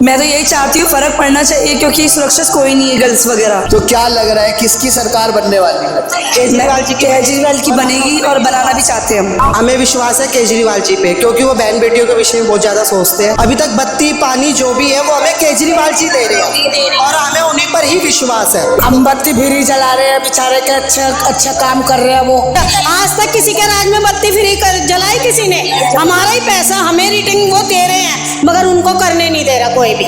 मैं तो यही चाहती हूँ फर्क पड़ना चाहिए, क्योंकि सुरक्षित कोई नहीं है गर्ल्स वगैरह। तो क्या लग रहा है किसकी सरकार बनने वाली है? केजरीवाल की बनेगी और बनाना भी चाहते हैं हम। हमें विश्वास है केजरीवाल जी पे, क्योंकि वो बहन बेटियों के विषय में बहुत ज्यादा सोचते हैं। अभी तक बत्ती पानी जो भी है वो हमें केजरीवाल जी दे रहे हैं और हमें उन्हीं पर ही विश्वास है। हम बत्ती फ्री जला रहे हैं, बेचारे के अच्छा काम कर रहे हैं वो। आज तक किसी के राज में बत्ती फ्री जलाई किसी ने? हमारा ही पैसा हमें रेटिंग वो दे रहे हैं, मगर उनको करने नहीं दे रहा कोई भी।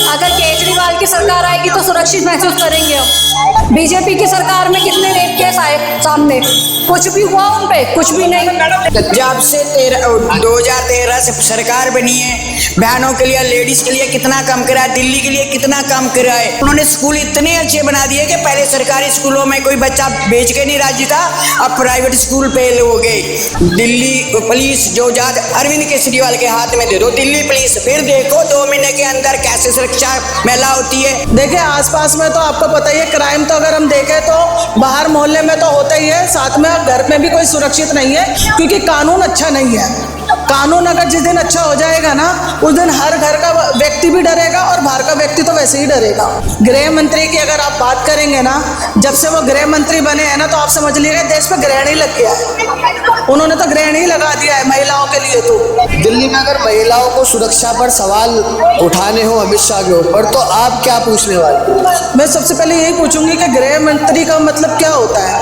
अगर केजरीवाल की सरकार आएगी तो सुरक्षित महसूस करेंगे हम। बीजेपी की सरकार में कितने रेप केस आए सामने, कुछ भी हुआ उन पे? कुछ भी नहीं। जब से 2013 से सरकार बनी है, बहनों के लिए, लेडीज के लिए कितना कम करा है, दिल्ली के लिए कितना कम करा है। उन्होंने स्कूल इतने अच्छे बना दिए कि पहले सरकारी स्कूलों में कोई बच्चा भेज के नहीं राजी था, अब प्राइवेट स्कूल फेल हो गए। दिल्ली पुलिस जो जात अरविंद केजरीवाल के हाथ में दे दो दिल्ली पुलिस, फिर देखो 2 महीने के अंदर कैसे सुरक्षा महिला होती है। देखिए आसपास में तो आपको पता ही है, क्राइम तो अगर हम देखें तो बाहर मोहल्ले में तो होता ही है, साथ में घर में भी कोई सुरक्षित नहीं है, क्योंकि कानून अच्छा नहीं है। कानून अगर जिस दिन अच्छा हो जाएगा ना, उस दिन हर घर का व्यक्ति भी डरेगा और बाहर का व्यक्ति तो वैसे ही डरेगा। गृह मंत्री की अगर आप बात करेंगे ना, जब से वो गृह मंत्री बने हैं ना, तो आप समझ लीजिए देश पे ग्रहण ही लग गया है। उन्होंने तो ग्रहण ही लगा दिया है महिलाओं के लिए। तो दिल्ली में अगर महिलाओं को सुरक्षा पर सवाल उठाने हो अमित शाह के ऊपर, तो आप क्या पूछने वाले? मैं सबसे पहले यही पूछूंगी कि गृह मंत्री का मतलब क्या होता है।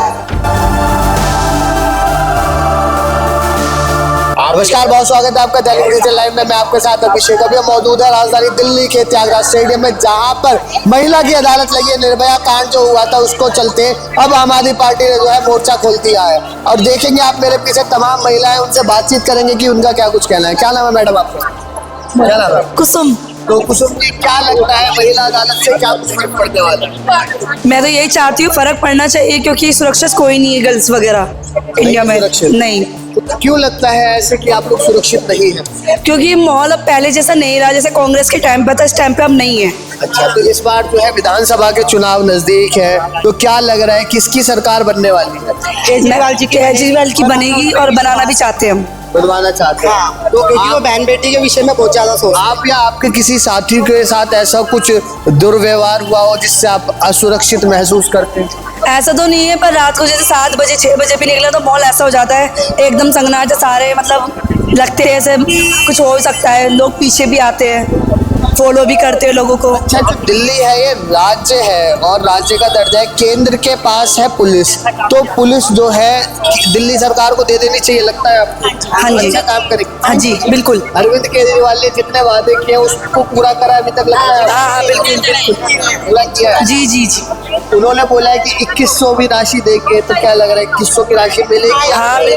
नमस्कार, बहुत स्वागत है आपका दैनिक डिजिटल लाइव में। मैं आपके साथ अभिषेक। अभी हम मौजूद है राजधानी दिल्ली के त्यागराज स्टेडियम में, जहां पर महिला की अदालत लगी है। निर्भया कांड जो हुआ था उसको चलते अब आम आदमी पार्टी ने जो है मोर्चा खोल दिया है, और देखेंगे आप मेरे पीछे तमाम महिलाएं, उनसे बातचीत करेंगे कि उनका क्या कुछ कहना है। क्या नाम है मैडम आपका? क्या नाम है? कुसुम। तो कुसुम जी, क्या लगता है महिला अदालत से क्या कुछ फर्क पड़ने वाला है? मैं तो यही चाहती हूँ फर्क पड़ना चाहिए, क्योंकि सुरक्षित कोई नहीं है गर्ल्स वगैरह इंडिया में। नहीं। तो क्यों लगता है ऐसे कि आप लोग सुरक्षित नहीं है? क्योंकि माहौल अब पहले जैसा नहीं रहा, जैसे कांग्रेस के टाइम पर था, इस टाइम पे अब नहीं है। अच्छा, तो इस बार जो है विधानसभा के चुनाव नजदीक है, तो क्या लग रहा है किसकी सरकार बनने वाली है? केजरीवाल की बनेगी और बनाना भी चाहते हैं हम। बनवाना चाहते हैं तो क्योंकि वो बहन बेटी के विषय में बहुत ज्यादा सोचते हैं। आप या आपके किसी साथी के साथ ऐसा कुछ दुर्व्यवहार हुआ हो जिससे आप असुरक्षित महसूस करते हैं? ऐसा तो नहीं है, पर रात को जैसे 7 बजे 6 बजे भी निकला तो माहौल ऐसा हो जाता है, एकदम सन्नाटा, सारे मतलब लगते हैं ऐसे कुछ हो सकता है। लोग पीछे भी आते हैं, फॉलो भी करते हैं लोगों को। अच्छा, जो दिल्ली है ये राज्य है और राज्य का दर्जा है, केंद्र के पास है पुलिस, तो पुलिस जो है दिल्ली सरकार को दे देनी चाहिए, लगता है आपको? हाँ जी। अच्छा काम करेगी? हाँ जी, बिल्कुल। अरविंद केजरीवाल ने जितने वादे किए उसको पूरा करा अभी तक, लगता है? हाँ, बिल्कुल बिल्कुल। पूरा किया है? जी जी जी। उन्होंने बोला है कि 2100 भी राशि देंगे, तो क्या लग रहा है 2100 की राशि मिलेगी? हाँ, नहीं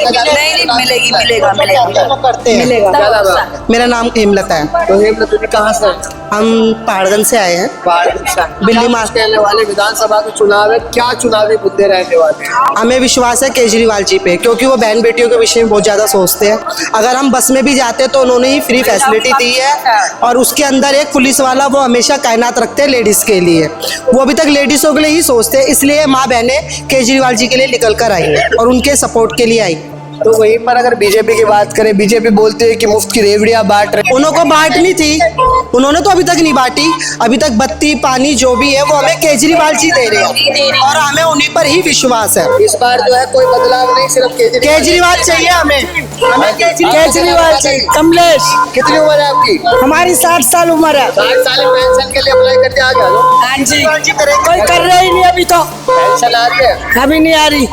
मिलेगी, मिलेगा। क्या लग रहा है? मेरा नाम हेमलता है। तो हेमलता जी कहाँ से? हम पहाड़गंज से आए हैं। दिल्ली में कहने वाले विधानसभा के चुनाव है, क्या चुनावी मुद्दे रहने वाले हैं? हमें विश्वास है केजरीवाल जी पे, क्योंकि वो बहन बेटियों के विषय में बहुत ज्यादा सोचते हैं। अगर हम बस में भी जाते हैं तो उन्होंने ही फ्री फैसिलिटी दी है, और उसके अंदर एक पुलिस वाला वो हमेशा तैनात रखते हैं लेडीज के लिए। वो अभी तक लेडीजों के लिए ही सोचते हैं, इसलिए माँ बहनें केजरीवाल जी के लिए निकल कर आई और उनके सपोर्ट के लिए आई। तो वहीं पर अगर बीजेपी की बात करें, बीजेपी बोलते हैं कि मुफ्त की रेवड़ियां बांट रहे। उन्होंने बांटनी थी, उन्होंने तो अभी तक नहीं बांटी। अभी तक बत्ती पानी जो भी है वो हमें केजरीवाल जी दे रहे हैं और हमें उन्हीं पर ही विश्वास है। इस बार जो है कोई बदलाव नहीं, सिर्फ केजरीवाल चाहिए हमें केजरीवाल चाहिए। कमलेश, कितनी उम्र है आपकी? हमारी 60 साल उम्र है। 60 साल पेंशन के लिए अप्लाई करके आ गया? हाँ जी, कोई कर रहा ही नहीं अभी तो। पेंशन आ रही है? अभी नहीं आ रही।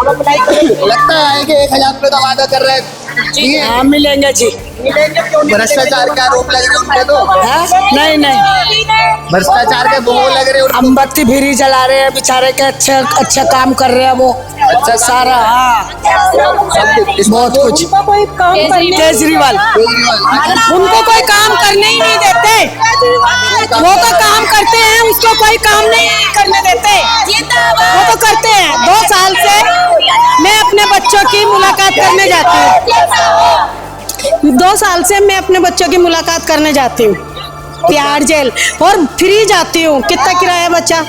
लगता है कि 1000 रुपए का वादा कर रहे हैं जी? हाँ मिलेंगे जी। भ्रष्टाचार के आरोप लग रहे उनके तो? नहीं, भ्रष्टाचार के बोल लग रहे उनको। हम बत्ती फ्री जला रहे हैं, बेचारे के अच्छा काम कर रहे हैं वो। अच्छा सारा हाँ, बहुत कुछ। केजरीवाल उनको कोई काम करने ही नहीं देते, वो तो काम करते हैं, उसको कोई काम नहीं करने देते। वो तो करते हैं। 2 साल से मैं अपने बच्चों की मुलाकात करने जाती हूँ। 2 साल से मैं अपने बच्चों की मुलाकात करने जाती हूँ तिहाड़ जेल, और फ्री जाती हूँ। कितना किराया बचा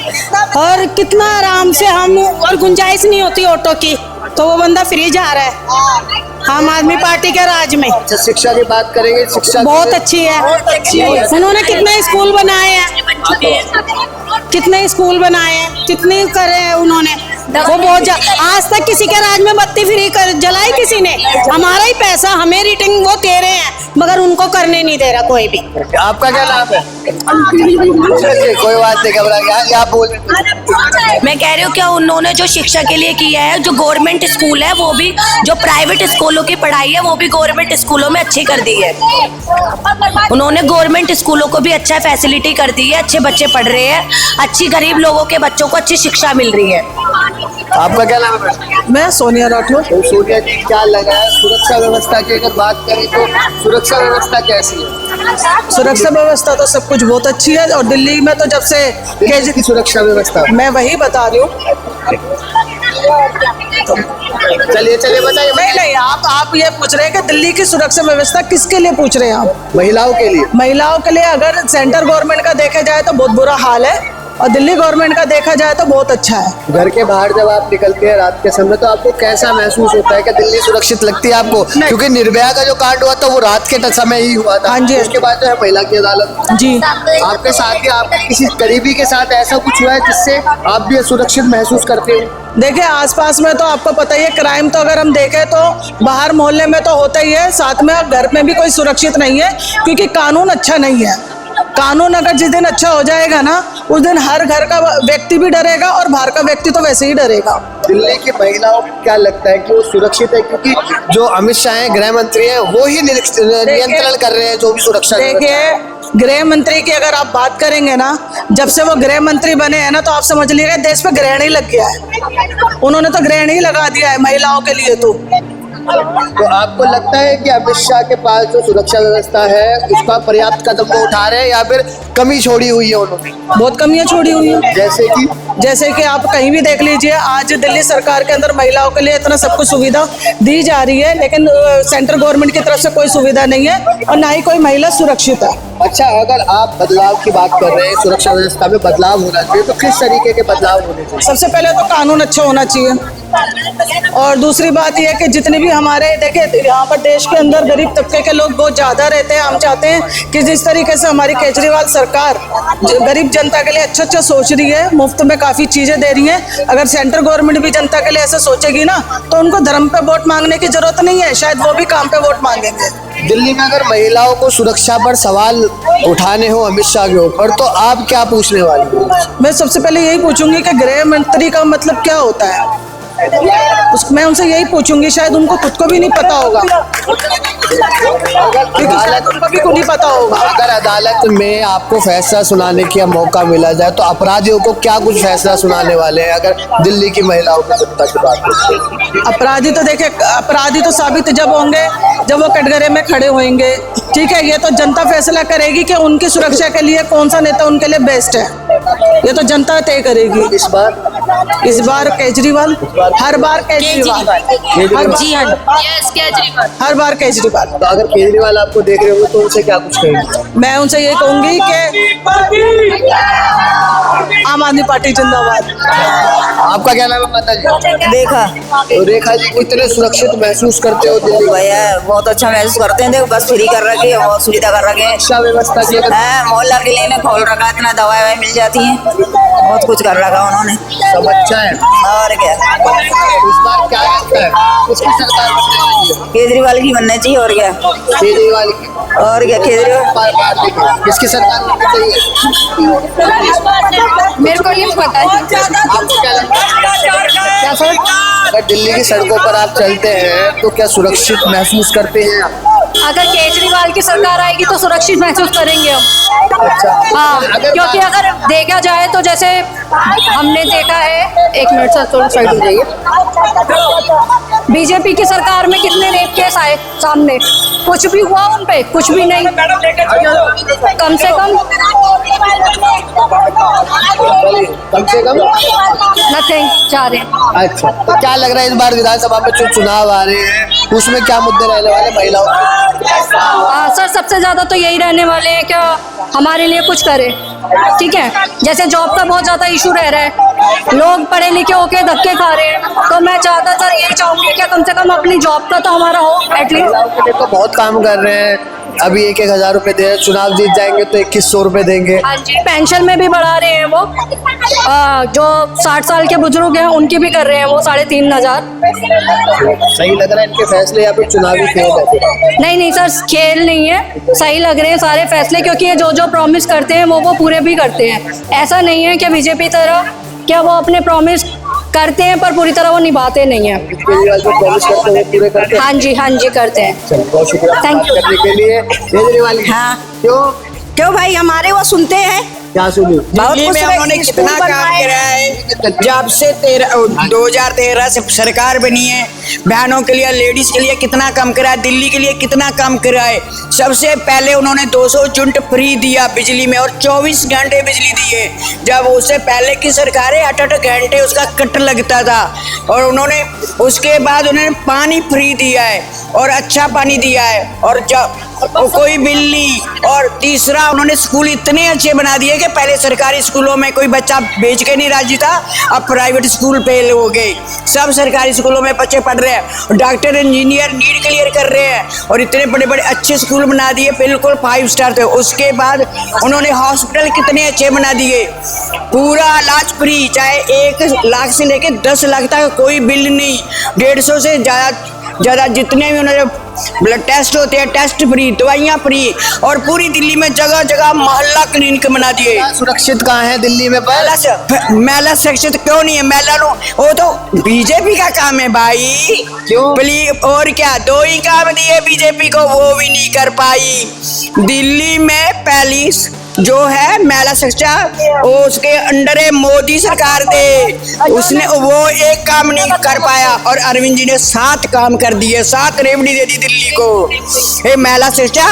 और कितना आराम से हम, और गुंजाइश नहीं होती ऑटो की, तो वो बंदा फ्री जा रहा है। आम आदमी पार्टी के राज में अच्छा, शिक्षा की बात करेंगे, शिक्षा बहुत अच्छी है। उन्होंने कितने स्कूल बनाए हैं, कितने स्कूल बनाए हैं, कितने करे हैं उन्होंने। वो बहुत आज तक किसी के राज में बत्ती फ्री कर जलाई किसी ने। हमारा ही पैसा हमें रेटिंग वो दे रहे हैं, मगर उनको करने नहीं दे रहा कोई भी। आपका क्या नाम है? कोई बात नहीं, घबरा गया आप बोल। मैं कह रही हूँ क्या उन्होंने जो शिक्षा के लिए किया है, जो गवर्नमेंट स्कूल है वो भी, जो प्राइवेट स्कूलों की पढ़ाई है वो भी गवर्नमेंट स्कूलों में अच्छी कर दी है। उन्होंने गवर्नमेंट स्कूलों को भी अच्छा फैसिलिटी कर दी है, अच्छे बच्चे पढ़ रहे हैं, अच्छी गरीब लोगों के बच्चों को अच्छी शिक्षा मिल रही है। आपका क्या नाम है? मैं सोनिया राठौर। तो सोनिया जी, क्या लगा है सुरक्षा व्यवस्था की अगर बात करें तो सुरक्षा व्यवस्था कैसी है? सुरक्षा व्यवस्था तो सब कुछ बहुत अच्छी है, और दिल्ली में तो जब से दिल्ली की सुरक्षा व्यवस्था मैं वही बता रही हूँ। चलिए बताइए। नहीं, आप ये पूछ रहे हैं कि दिल्ली की सुरक्षा व्यवस्था किसके लिए पूछ रहे हैं आप? महिलाओं के लिए। महिलाओं के लिए अगर सेंट्रल गवर्नमेंट का देखा जाए तो बहुत बुरा हाल है, और दिल्ली गवर्नमेंट का देखा जाए तो बहुत अच्छा है। घर के बाहर जब आप निकलते हैं रात के समय तो आपको कैसा महसूस होता है कि दिल्ली सुरक्षित लगती है आपको? क्योंकि निर्भया का जो कांड हुआ था वो रात के समय ही हुआ था। हाँ जी। उसके बाद जो है महिला की अदालत। जी। आपके साथ ही आपके किसी करीबी के साथ ऐसा कुछ हुआ है जिससे आप भी सुरक्षित महसूस करते हो? देखिए, आसपास में तो आपको पता ही है, क्राइम तो अगर हम देखें तो बाहर मोहल्ले में तो होता ही है, साथ में घर में भी कोई सुरक्षित नहीं है, क्योंकि कानून अच्छा नहीं है। कानून अगर जिस दिन अच्छा हो जाएगा ना, उस दिन हर घर का व्यक्ति भी डरेगा और बाहर का व्यक्ति तो वैसे ही डरेगा। दिल्ली की महिलाओं को क्या लगता है कि वो सुरक्षित है? क्योंकि जो अमित शाह है, गृह मंत्री है, वो ही नियंत्रण कर रहे हैं जो भी सुरक्षा। देखिए, गृह मंत्री की अगर आप बात करेंगे ना, जब से वो गृह मंत्री बने हैं ना, तो आप समझ लीजिए देश पे ग्रहण ही लग गया है। उन्होंने तो ग्रहण ही लगा दिया है महिलाओं के लिए। तो आपको लगता है कि अमित शाह के पास जो सुरक्षा व्यवस्था है उसका पर्याप्त कदम वो उठा रहे हैं या फिर कमी छोड़ी हुई है उन्होंने? बहुत कमियां छोड़ी हुई हैं। जैसे कि आप कहीं भी देख लीजिए, आज दिल्ली सरकार के अंदर महिलाओं के लिए इतना सब कुछ सुविधा दी जा रही है, लेकिन सेंट्रल गवर्नमेंट की तरफ से कोई सुविधा नहीं है और ना ही कोई महिला सुरक्षित है। अच्छा, अगर आप बदलाव की बात कर रहे हैं, सुरक्षा व्यवस्था में बदलाव होना चाहिए, तो किस तरीके के बदलाव होने चाहिए? सबसे पहले तो कानून अच्छा होना चाहिए, और दूसरी बात यह है कि जितने भी हमारे देखिए यहाँ पर देश के अंदर गरीब तबके के लोग बहुत ज़्यादा रहते हैं। हम चाहते हैं कि जिस तरीके से हमारी केजरीवाल सरकार गरीब जनता के लिए अच्छा सोच रही है, मुफ्त में काफ़ी चीज़ें दे रही हैं, अगर सेंट्रल गवर्नमेंट भी जनता के लिए ऐसा सोचेगी ना, तो उनको धर्म पे वोट मांगने की जरूरत नहीं है, शायद वो भी काम पे वोट मांगेंगे। दिल्ली में अगर महिलाओं को सुरक्षा पर सवाल उठाने हो अमित शाह के ऊपर, तो आप क्या पूछने वाली हो? मैं सबसे पहले यही पूछूंगी कि गृह मंत्री का मतलब क्या होता है, मैं उनसे यही पूछूंगी। शायद उनको खुद को भी नहीं पता होगा, क्योंकि शायद उनको भी नहीं पता होगा। अगर अदालत में आपको फैसला सुनाने का मौका मिला जाए तो अपराधियों को क्या कुछ फैसला सुनाने वाले हैं? अगर दिल्ली की महिलाओं की सत्ता की बात करें, अपराधी तो देखिए, अपराधी तो साबित जब होंगे जब वो कटघरे में खड़े होंगे, ठीक है। ये तो जनता फैसला करेगी कि उनकी सुरक्षा के लिए कौन सा नेता उनके लिए बेस्ट है, ये तो जनता तय करेगी। इस बार केजरीवाल, हर बार केजरीवाल, जी हाँ, यस केजरीवाल, हर बार केजरीवाल। तो अगर केजरीवाल आपको देख रहे होंगे तो उनसे क्या कुछ कहेंगे? मैं उनसे ये कहूंगी कि आम आदमी पार्टी जिंदाबाद। आपका क्या नाम है माता जी? देखा तो रेखा जी, कितने सुरक्षित महसूस करते हो दिल्ली में? भैया बहुत अच्छा महसूस करते हैं। देखो बस फ्री कर रखी है, बहुत सुविधा कर रखी है, शिक्षा व्यवस्था की अगर मोहल्ला के लिए खोल रखा, इतना दवाई मिल जाती है, बहुत कुछ कर रखा उन्होंने, सब अच्छा है। और क्या इस बार क्या लगता है किसकी सरकार बनने वाली है? केजरीवाल की बननी चाहिए। और क्या केजरीवाल की। और क्या केजरीवाल पार्टी की किसकी सरकार बननी चाहिए? मेरे को नहीं पता है। आपको क्या लगता है? अगर दिल्ली की सड़कों पर आप चलते हैं तो क्या सुरक्षित महसूस करते हैं आप? अगर केजरीवाल की सरकार आएगी तो सुरक्षित महसूस करेंगे हम। अच्छा, हाँ, क्योंकि अगर देखा जाए तो जैसे हमने देखा है, एक मिनट सर थोड़ा साइड हो जाइए, बीजेपी की सरकार में कितने रेप केस आए सामने, कुछ भी हुआ उन पे? कुछ भी नहीं। कम से कम नथिंग चाह रहे हैं। अच्छा, तो क्या लग रहा है इस बार विधानसभा में जो चुनाव आ रहे हैं उसमें क्या मुद्दे रहने वाले महिलाओं के? सर सबसे ज्यादा तो यही रहने वाले हैं कि हमारे लिए कुछ करे, ठीक है। जैसे जॉब का बहुत ज्यादा इशू रह रहा है लोग पढ़े लिखे होके धक्के खा रहे हैं। तो मैं ज़्यादातर यही चाहूंगी कि कम से कम अपनी जॉब का तो हमारा हो एटलीस्ट। महिलाओं के लिए तो बहुत काम कर रहे हैं, अभी 1,000 रुपए दे रहे हैं, चुनाव जीत जाएंगे तो 2,100 रुपए देंगे। हाँ जी, पेंशन में भी बढ़ा रहे हैं वो। जो 60 साल के बुजुर्ग हैं उनकी भी कर रहे हैं वो 3,500। सही लग रहा है इनके फैसले या फिर चुनावी खेल है? नहीं सर, खेल नहीं है, सही लग रहे हैं सारे फैसले, क्योंकि ये जो जो प्रॉमिस करते हैं वो पूरे भी करते हैं। ऐसा नहीं है कि बीजेपी तरह क्या वो अपने प्रॉमिस करते हैं पर पूरी तरह वो निभाते नहीं है। केजरीवाल जो प्रॉमिस करते हैं वो पूरे करते हैं। हाँ जी करते हैं। चलो बहुत शुक्रिया Thank you. करने के लिए। केजरीवाल हाँ। क्यों भाई हमारे वो सुनते हैं, क्या सुनी? दिल्ली में उन्होंने कितना काम किया है। जब से 2013 से सरकार बनी है, बहनों के लिए, लेडीज के लिए कितना कम करा है, दिल्ली के लिए कितना कम करा है। सबसे पहले उन्होंने 200 यूनिट फ्री दिया बिजली में और 24 घंटे बिजली दिए। जब उससे पहले की सरकारें 8-8 घंटे उसका कट लगता था। और उन्होंने उसके बाद उन्होंने पानी फ्री दिया है और अच्छा पानी दिया है और जब कोई बिल नहीं। और तीसरा, उन्होंने स्कूल इतने अच्छे बना दिए कि पहले सरकारी स्कूलों में कोई बच्चा भेज के नहीं राजी था, अब प्राइवेट स्कूल फेल हो गए। सब सरकारी स्कूलों में बच्चे पढ़ रहे हैं, डॉक्टर इंजीनियर नीट क्लियर कर रहे हैं और इतने बड़े बड़े अच्छे स्कूल बना दिए, बिल्कुल 5 स्टार थे। उसके बाद उन्होंने हॉस्पिटल कितने अच्छे बना दिए, पूरा इलाज फ्री, चाहे 1 लाख से लेके 10 लाख तक कोई बिल नहीं। 150 से ज़्यादा जितने भी उन्होंने ब्लड टेस्ट होते हैं टेस्ट फ्री, दवाइयाँ फ्री और पूरी दिल्ली में जगह जगह मोहल्ला क्लिनिक बना दिए। सुरक्षित कहाँ है दिल्ली में? महिला सुरक्षित क्यों नहीं है? महिला वो तो बीजेपी का काम है भाई। क्यों? प्लीज, और क्या 2 ही काम दिए बीजेपी को, वो भी नहीं कर पाई। दिल्ली में पहली जो है महिला शिक्षा, वो उसके अंडर है मोदी सरकार दे, उसने वो एक काम नहीं कर पाया और अरविंद जी ने 7 काम कर दिए, 7 रेवड़ी दे दी दिल्ली को। ये महिला शिक्षा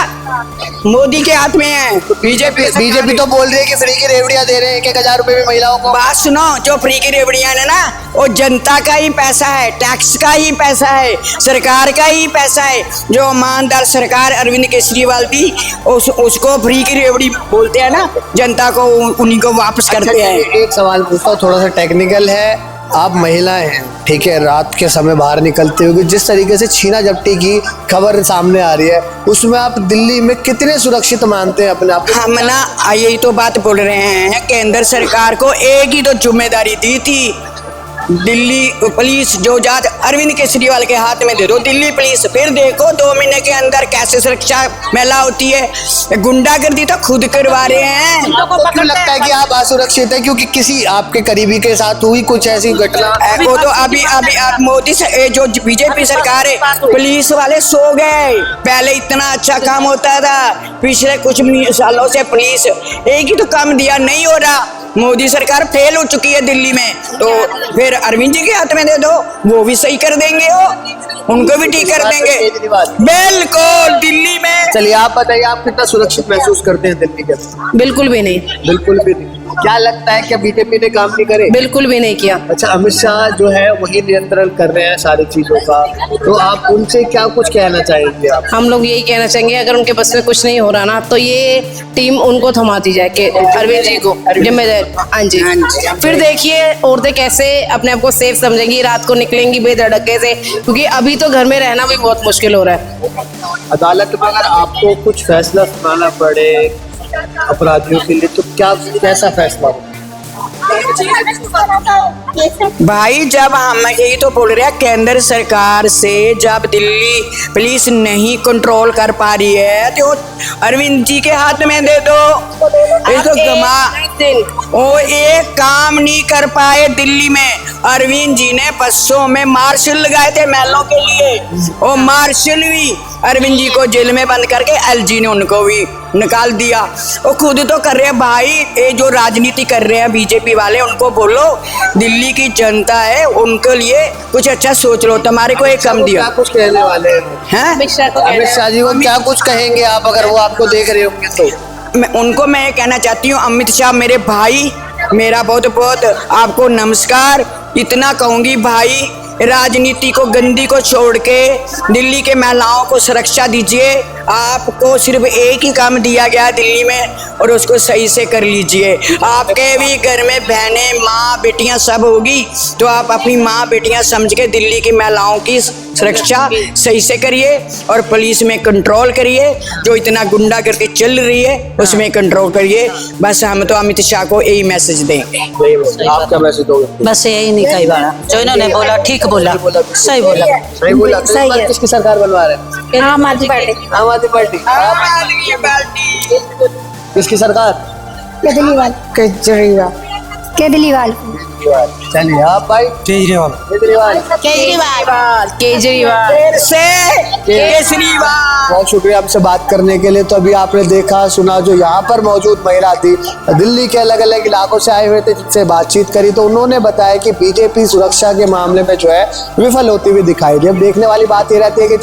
मोदी के हाथ में है। बीजेपी तो बोल रही है कि फ्री की रेवड़ियां दे रहे हैं 1,000 रुपए में महिलाओं को। बात सुनो, जो फ्री की रेवड़ियां है ना, वो जनता का ही पैसा है, टैक्स का ही पैसा है, सरकार का ही पैसा है। जो ईमानदार सरकार अरविंद केजरीवाल दी उसको फ्री की रेवड़ी बोलते हैं ना, जनता को उन्हीं को वापस करते हैं। एक सवाल पूछता हूँ, थोड़ा सा टेक्निकल है। आप महिलाएं हैं, ठीक है, रात के समय बाहर निकलते हुए जिस तरीके से छीना झपटी की खबर सामने आ रही है, उसमें आप दिल्ली में कितने सुरक्षित मानते हैं अपने आप? हम ना यही तो बात बोल रहे हैं, केंद्र सरकार को एक ही तो जिम्मेदारी दी थी, दिल्ली पुलिस जो जात अरविंद केजरीवाल के हाथ में दे दो दिल्ली पुलिस, फिर देखो 2 महीने के अंदर कैसे सुरक्षा महिला होती है। गुंडागर्दी तो खुद करवा रहे हैं। तो क्यों लगता है कि आप असुरक्षित हैं? क्योंकि किसी आपके करीबी के साथ हुई कुछ ऐसी घटना? वो तो अभी मोदी से जो बीजेपी सरकार है, पुलिस वाले सो गए। पहले इतना अच्छा काम होता था, पिछले कुछ सालों से पुलिस एक ही तो काम दिया, नहीं हो रहा। मोदी सरकार फेल हो चुकी है दिल्ली में, तो फिर अरविंद जी के हाथ में दे दो, वो भी सही कर देंगे, वो उनको भी ठीक कर देंगे बिल्कुल दिल्ली में। चलिए आप बताइए, आप कितना सुरक्षित महसूस करते हैं दिल्ली के अंदर? बिल्कुल भी नहीं, बिल्कुल भी नहीं। क्या लगता है कि बीजेपी ने काम नहीं करे? बिल्कुल भी नहीं किया। अच्छा, अमित शाह जो है वही नियंत्रण कर रहे हैं सारी चीजों का, तो आप उनसे क्या कुछ कहना चाहेंगे? आप हम लोग यही कहना चाहेंगे, अगर उनके बस में कुछ नहीं हो रहा ना, तो ये टीम उनको थमाती जाए कि अरविंद जी को जिम्मेदार। हाँ जी, फिर देखिए औरतें कैसे अपने आप को सेफ समझेंगी, रात को निकलेंगी बेधड़के से, क्योंकि अभी तो घर में रहना भी बहुत मुश्किल हो रहा है। अदालत में अगर आपको कुछ फैसला सुनाना पड़े अपराधियों के लिए, तो कैसा फैसला हो? भाई, जब हम यही तो बोल रहे हैं, केंद्र सरकार से जब दिल्ली पुलिस नहीं कंट्रोल कर पा रही है तो अरविंद जी के हाथ में दे दो। वो एक काम नहीं कर पाए दिल्ली में। अरविंद जी ने बसों में मार्शल लगाए थे महिलाओं के लिए, वो मार्शल भी अरविंद जी को जेल में बंद करके एलजी ने उनको भी निकाल दिया। वो खुद तो कर रहे हैं भाई, ये जो राजनीति कर रहे हैं बीजेपी वाले, उनको बोलो दिल्ली की जनता है, उनके लिए कुछ अच्छा सोच लो, तुम्हारे को एक कम दिया। कुछ कहने वाले हैं अमित शाह जी को क्या कुछ कहेंगे आप, अगर वो आपको देख रहे होंगे तो? उनको मैं कहना चाहती हूँ, अमित शाह मेरे भाई, मेरा बहुत बहुत आपको नमस्कार। इतना कहूँगी भाई, राजनीति को गंदी को छोड़ के दिल्ली के महिलाओं को सुरक्षा दीजिए। आपको सिर्फ एक ही काम दिया गया दिल्ली में और उसको सही से कर लीजिए। आपके भी घर में बहनें, माँ, बेटियां सब होगी तो आप अपनी माँ बेटियां समझ के दिल्ली की महिलाओं की सुरक्षा सही से करिए और पुलिस में कंट्रोल करिए। जो इतना गुंडागर्दी चल रही है उसमें कंट्रोल करिए। बस हम तो अमित शाह को यही मैसेज देंगे। आप क्या मैसेज दोगे? बस यही नहीं कही बाड़ा जो इन्होंने बोला ठीक बोला, सही बोला। सही बोला। तो इस बार किसकी सरकार बनवा रहे हैं? आम आदमी पार्टी। आम आदमी पार्टी। किसकी सरकार? केजरीवाल। केजरीवाल। केजरीवाल। चलिए आप भाई? केजरीवाल। केजरीवाल। केजरीवाल। केजरीवाल। केजरीवाल। बहुत शुक्रिया आपसे बात करने के लिए। तो अभी आपने देखा सुना जो यहाँ पर मौजूद महिला थी, दिल्ली के अलग अलग इलाकों से आए हुए थे, जिनसे बातचीत करी तो उन्होंने बताया कि बीजेपी सुरक्षा के मामले में जो है विफल होती हुई दिखाई दी। अब देखने वाली बात ये रहती है कि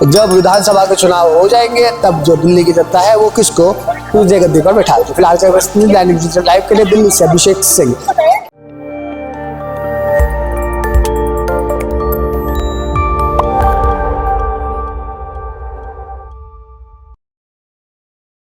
जब विधानसभा के चुनाव हो जाएंगे तब जो दिल्ली की जनता है वो किसको दूसरे गद्दी पर बैठा देगी। फिलहाल दैनिक डिजिटल लाइव के लिए दिल्ली से अभिषेक सिंह।